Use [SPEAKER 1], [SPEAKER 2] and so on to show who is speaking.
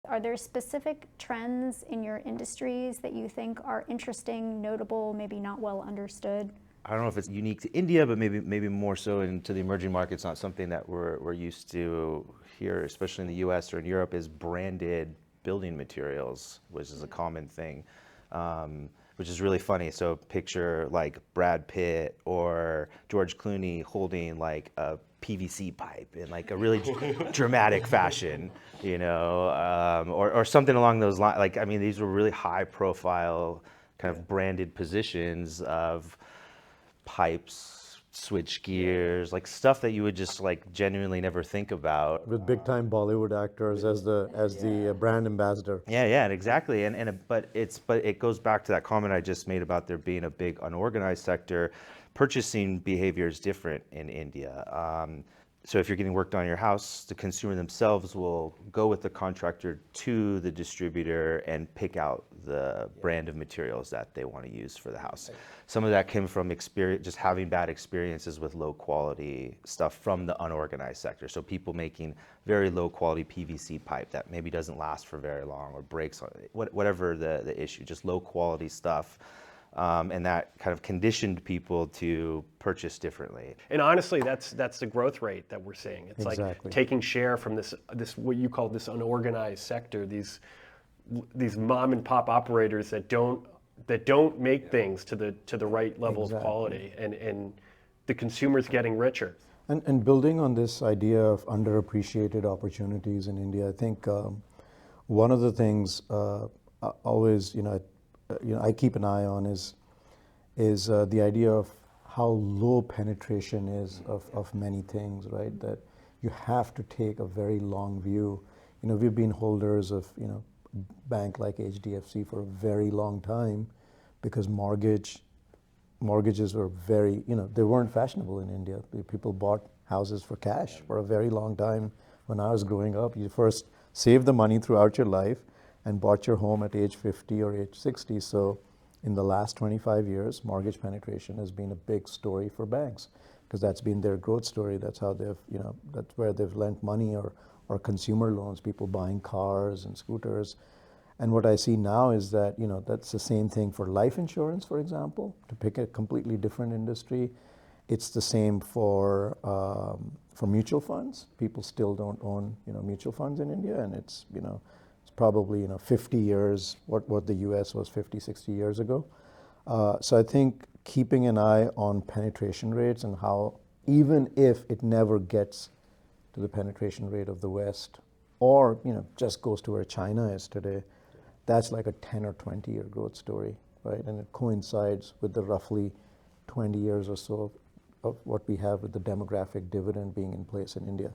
[SPEAKER 1] Are there specific trends in your industries that you think are interesting, notable, maybe not well understood?
[SPEAKER 2] I don't know if it's unique to India, but maybe more so into the emerging markets. Not something that we're used to here, especially in the U.S. or in Europe, is branded building materials, which is a common thing, which is really funny. So picture like Brad Pitt or George Clooney holding like a PVC pipe in like a really dramatic fashion, or something along those lines. Like, I mean, these were really high profile kind of branded positions of pipes, switch gears, like stuff that you would just like genuinely never think about.
[SPEAKER 3] With big time Bollywood actors as the brand ambassador.
[SPEAKER 2] Yeah, exactly. But it goes back to that comment I just made about there being a big unorganized sector. Purchasing behavior is different in India. So if you're getting work done on your house, the consumer themselves will go with the contractor to the distributor and pick out the brand of materials that they want to use for the house. Some of that came from experience, just having bad experiences with low quality stuff from the unorganized sector. So people making very low quality PVC pipe that maybe doesn't last for very long or breaks, whatever the issue, just low quality stuff. And that kind of conditioned people to purchase differently.
[SPEAKER 4] And honestly, that's the growth rate that we're seeing. It's
[SPEAKER 3] Exactly.
[SPEAKER 4] like taking share from this what you call this unorganized sector, these mom and pop operators that don't make things to the right level of quality, and the consumer's getting richer.
[SPEAKER 3] And building on this idea of underappreciated opportunities in India, I think one of the things always I keep an eye on is the idea of how low penetration is of many things, right? That you have to take a very long view. We've been holders of bank like HDFC for a very long time because mortgages were very, they weren't fashionable in India. People bought houses for cash for a very long time. When I was growing up, you first saved the money throughout your life and bought your home at age 50 or age 60. So in the last 25 years, mortgage penetration has been a big story for banks because that's been their growth story. That's how they've, that's where they've lent money or consumer loans, people buying cars and scooters. And what I see now is that, that's the same thing for life insurance, for example, to pick a completely different industry. It's the same for mutual funds. People still don't own, mutual funds in India, and it's probably 50 years what the US was 50, 60 years ago. So I think keeping an eye on penetration rates and how even if it never gets to the penetration rate of the West or just goes to where China is today, that's like a 10 or 20 year growth story, right? And it coincides with the roughly 20 years or so of what we have with the demographic dividend being in place in India.